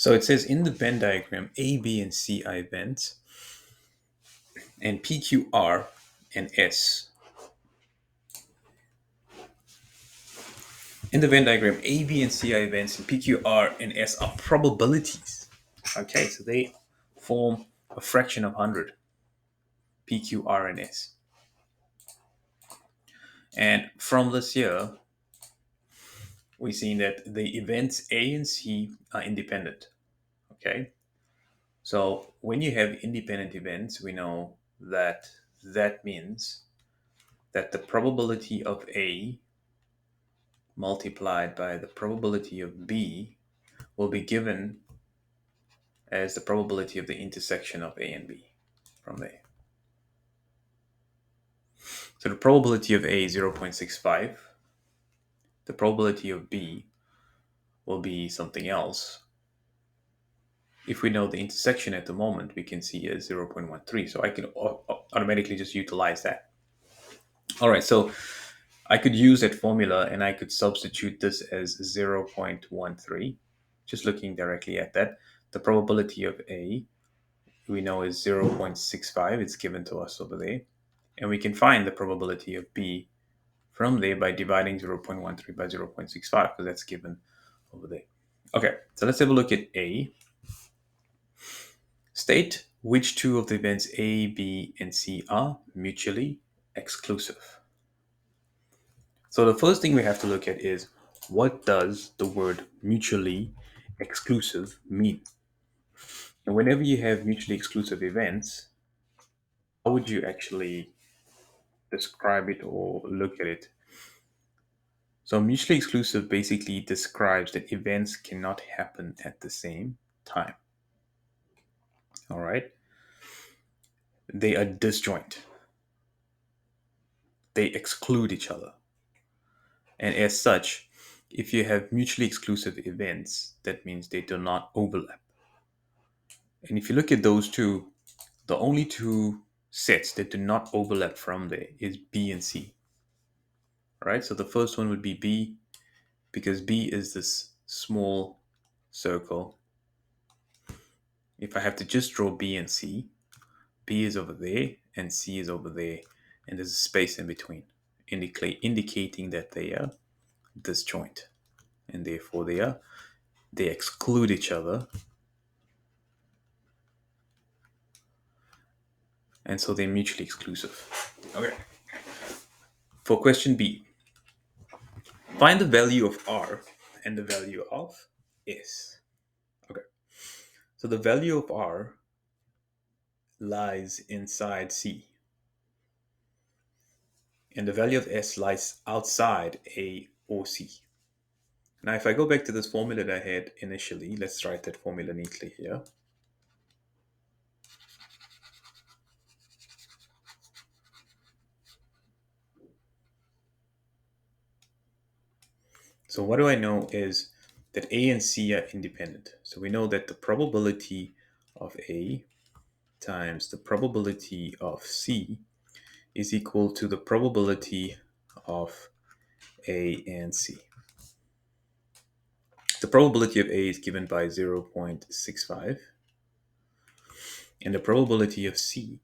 So it says in the Venn diagram, A, B, and C are events, and P, Q, R, and S. In the Venn diagram, A, B, and C are events, and P, Q, R, and S are probabilities. Okay, so they form a fraction of 100, P, Q, R, and S. And from this here, we've seen that the events A and C are independent. Okay, so when you have independent events, we know that that means that the probability of A multiplied by the probability of B will be given as the probability of the intersection of A and B from there. So the probability of A is 0.65. The probability of B will be something else. If we know the intersection at the moment, we can see as 0.13. So I can automatically just utilize that. All right, so I could use that formula and I could substitute this as 0.13. Just looking directly at that. The probability of A we know is 0.65. It's given to us over there. And we can find the probability of B from there by dividing 0.13 by 0.65 because that's given over there. Okay, so let's have a look at A. State which two of the events A, B, and C are mutually exclusive. So the first thing we have to look at is what does the word mutually exclusive mean? And whenever you have mutually exclusive events, how would you actually describe it or look at it? So mutually exclusive basically describes that events cannot happen at the same time. All right. They are disjoint. They exclude each other. And as such, if you have mutually exclusive events, that means they do not overlap. And if you look at those two, the only two sets that do not overlap from there is B and C. All right. So the first one would be B because B is this small circle. If I have to just draw B and C, B is over there and C is over there, and there's a space in between, indicating that they are disjoint, and therefore they exclude each other, and so they're mutually exclusive. Okay. For question B, find the value of R and the value of S. Okay. So the value of R lies inside C, and the value of S lies outside A or C. Now, if I go back to this formula that I had initially, let's write that formula neatly here. So what do I know is that A and C are independent. So we know that the probability of A times the probability of C is equal to the probability of A and C. The probability of A is given by 0.65, and the probability of C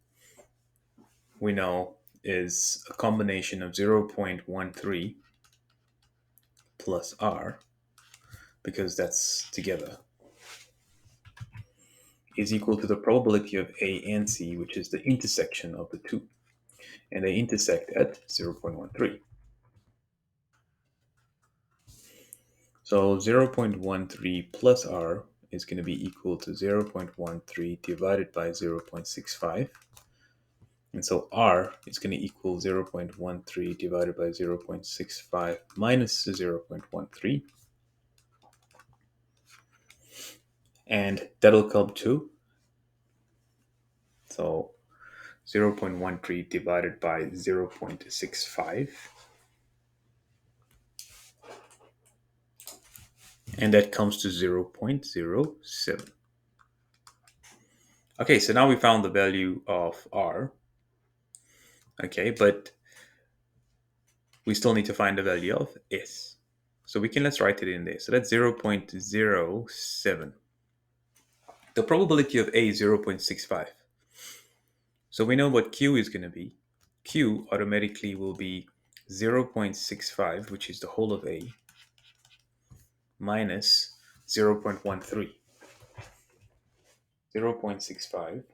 we know is a combination of 0.13 plus R, because that's together, is equal to the probability of A and C, which is the intersection of the two. And they intersect at 0.13. So 0.13 plus R is going to be equal to 0.13 divided by 0.65. And so R is going to equal 0.13 divided by 0.65 minus 0.13. And that'll come to, so 0.13 divided by 0.65. And that comes to 0.07. Okay, so now we found the value of R. Okay, but we still need to find the value of S. So let's write it in there. So that's 0.07. The probability of A is 0.65. So we know what Q is going to be. Q automatically will be 0.65, which is the whole of A, minus 0.13. 0.65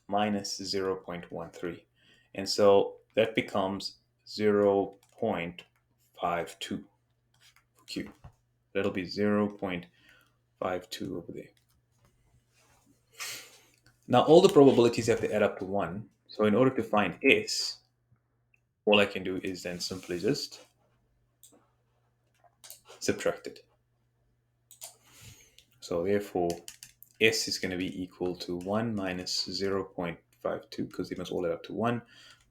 minus 0.13. And so that becomes 0.52 for Q. That'll be 0.52 over there. Now all the probabilities have to add up to 1. So in order to find S, all I can do is then simply just subtract it. So therefore, S is going to be equal to 1 minus 0.52, because they must all add up to 1,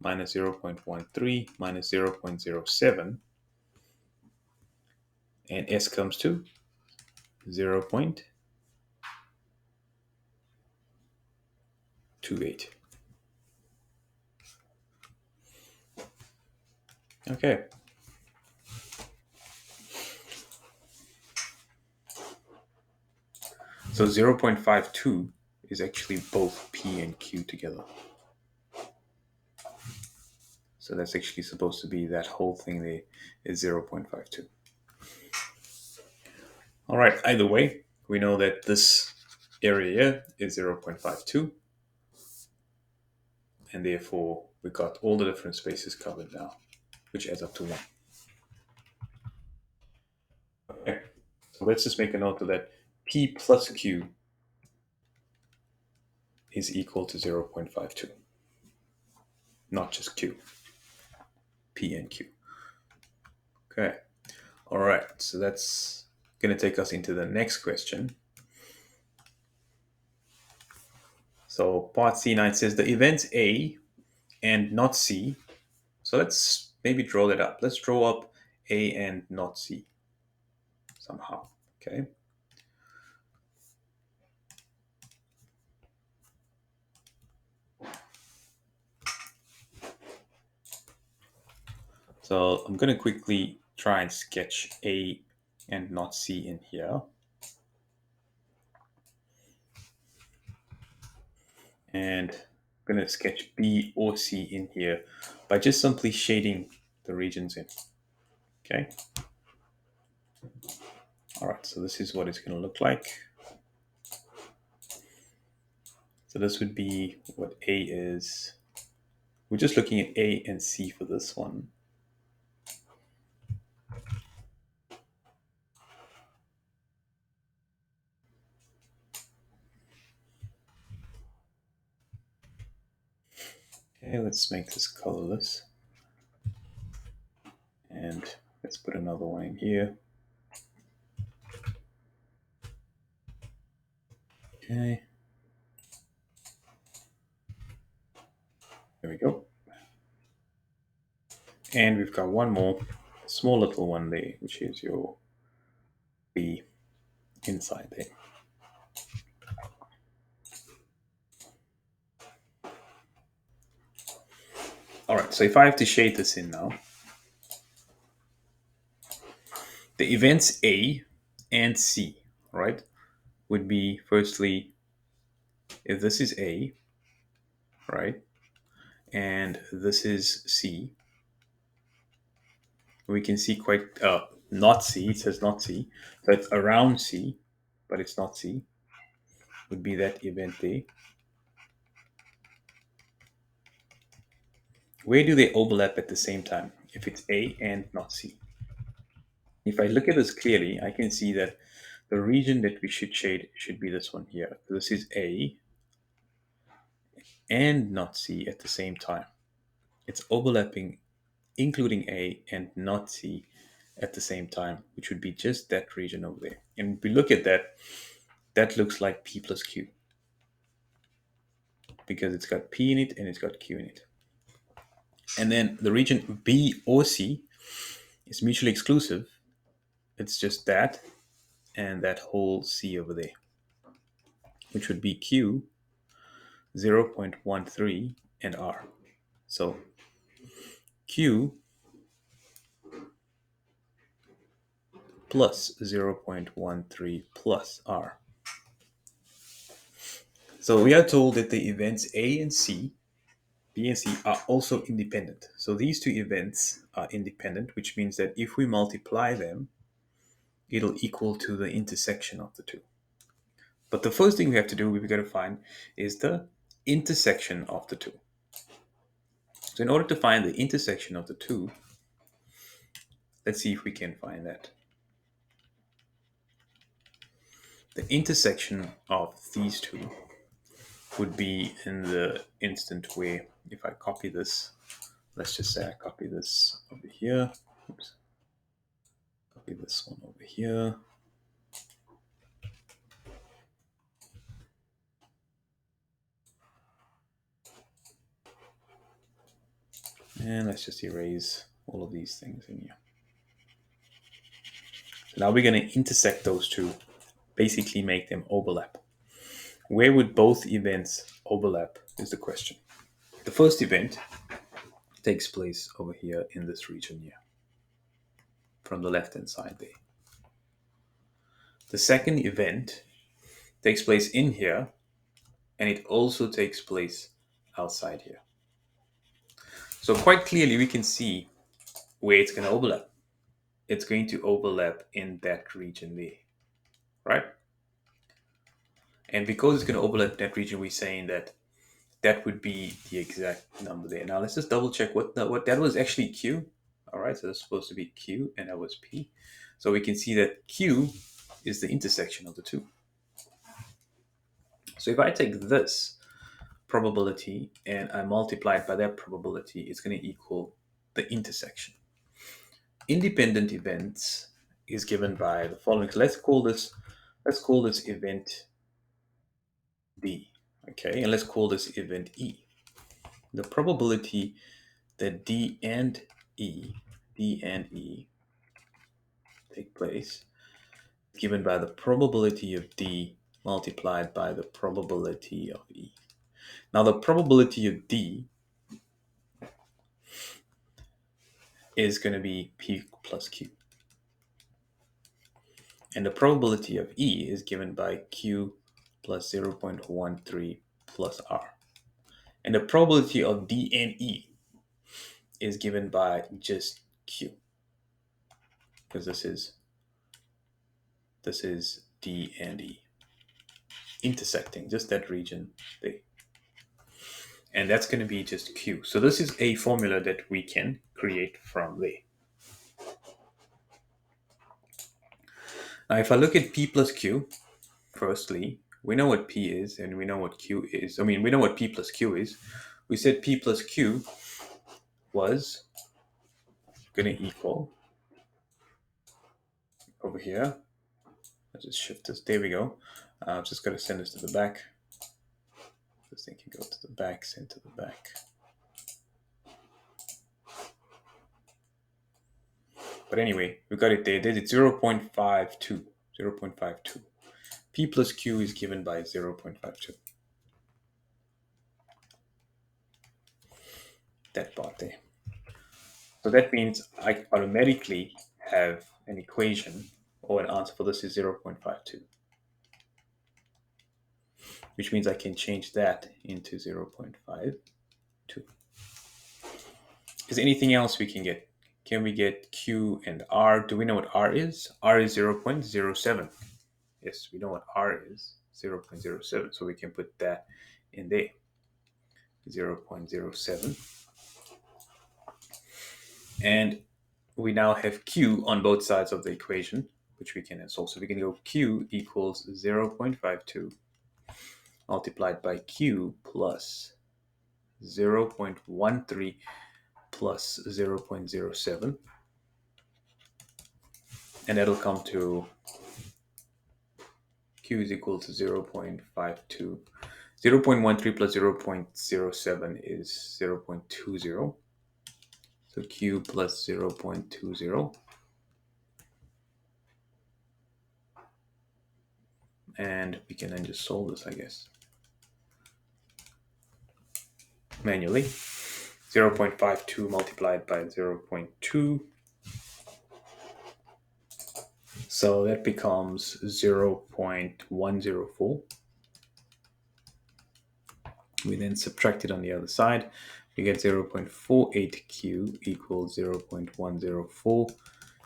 minus 0.13, minus 0.07, and S comes to 0.28. Okay. So 0.52 is actually both P and Q together. So that's actually supposed to be that whole thing there is 0.52. All right, either way, we know that this area here is 0.52, and therefore we got all the different spaces covered now, which adds up to 1. Okay, so let's just make a note of that. P plus Q is equal to 0.52, not just Q, P and Q. Okay, all right, so that's going to take us into the next question. So part C9 says the events A and not C. So let's maybe draw that up. Let's draw up A and not C somehow. Okay. So I'm going to quickly try and sketch A and not C in here. And I'm going to sketch B or C in here by just simply shading the regions in. Okay. All right, so this is what it's going to look like. So this would be what A is. We're just looking at A and C for this one. Okay, let's make this colorless. And let's put another one in here. Okay. There we go. And we've got one more small little one there, which is your B inside there. All right, so if I have to shade this in now, the events A and C, right, would be firstly, if this is A, right, and this is C, we can see quite, not C, it says not C, so it's around C, but it's not C, would be that event A. Where do they overlap at the same time if it's A and not C? If I look at this clearly, I can see that the region that we should shade should be this one here. This is A and not C at the same time. It's overlapping, including A and not C at the same time, which would be just that region over there. And if we look at that, that looks like P plus Q, because it's got P in it and it's got Q in it. And then the region B or C is mutually exclusive. It's just that and that whole C over there, which would be Q, 0.13, and R. So Q plus 0.13 plus R. So we are told that the events A and C, B and C are also independent. So these two events are independent, which means that if we multiply them, it'll equal to the intersection of the two. But the first thing we have to do, we've got to find, is the intersection of the two. So in order to find the intersection of the two, let's see if we can find that. The intersection of these two would be in the instant where, if I copy this, let's just say I copy this over here. Oops. Copy this one over here. And let's just erase all of these things in here. So now we're going to intersect those two, basically make them overlap. Where would both events overlap is the question. The first event takes place over here in this region here, from the left-hand side there. The second event takes place in here, and it also takes place outside here. So quite clearly we can see where it's going to overlap. It's going to overlap in that region there, right? And because it's going to overlap that region, we're saying that that would be the exact number there. Now let's just double check what that was actually Q. All right, so that's supposed to be Q and that was P. So we can see that Q is the intersection of the two. So if I take this probability and I multiply it by that probability, it's going to equal the intersection. Independent events is given by the following. So let's call this event D. Okay, and let's call this event E. The probability that D and E take place given by the probability of D multiplied by the probability of E. Now the probability of D is going to be P plus Q. And the probability of E is given by Q plus 0.13 plus R. And the probability of D and E is given by just Q. Because this is D and E. Intersecting, just that region there. And that's going to be just Q. So this is a formula that we can create from there. Now if I look at P plus Q, firstly, we know what P is and we know what Q is. We know what P plus Q is. We said P plus Q was going to equal, over here, let's just shift this, there we go. I'm just going to send this to the back. This thing can go to the back, send to the back. But anyway, we got it there. There's it 0.52. P plus Q is given by 0.52. That part there. So that means I automatically have an equation or an answer for this is 0.52. Which means I can change that into 0.52. Is there anything else we can get? Can we get Q and R? Do we know what R is? R is 0.07. Yes, we know what R is, 0.07. So we can put that in there, 0.07. And we now have Q on both sides of the equation, which we can solve. So we can go Q equals 0.52 multiplied by Q plus 0.13 plus 0.07. And that'll come to Q is equal to 0.52. 0.13 plus 0.07 is 0.20. So Q plus 0.20. And we can then just solve this, I guess, manually. 0.52 multiplied by 0.2. So that becomes 0.104. We then subtract it on the other side. We get 0.48q equals 0.104,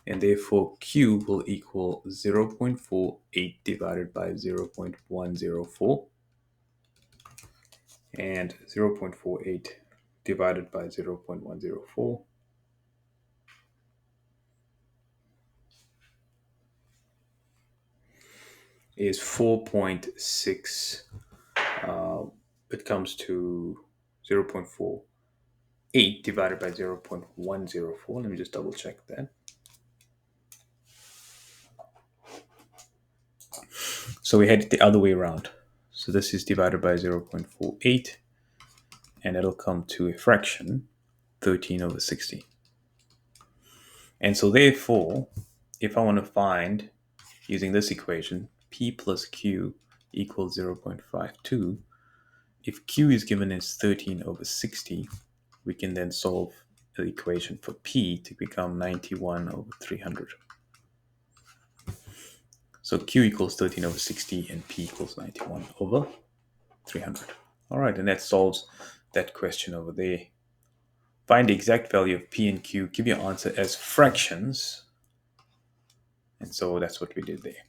and therefore q will equal 0.48 divided by 0.104, and 0.48 divided by 0.104 is 4.6. It comes to 0.48 divided by 0.104. Let me just double check that. So we had it the other way around. So this is divided by 0.48, and it'll come to a fraction, 13 over 60. And so therefore, if I want to find, using this equation, p plus q equals 0.52, if q is given as 13 over 60, we can then solve the equation for p to become 91 over 300. So q equals 13 over 60 and p equals 91 over 300. All right, and that solves that question over there. Find the exact value of p and q, give your answer as fractions. And so that's what we did there.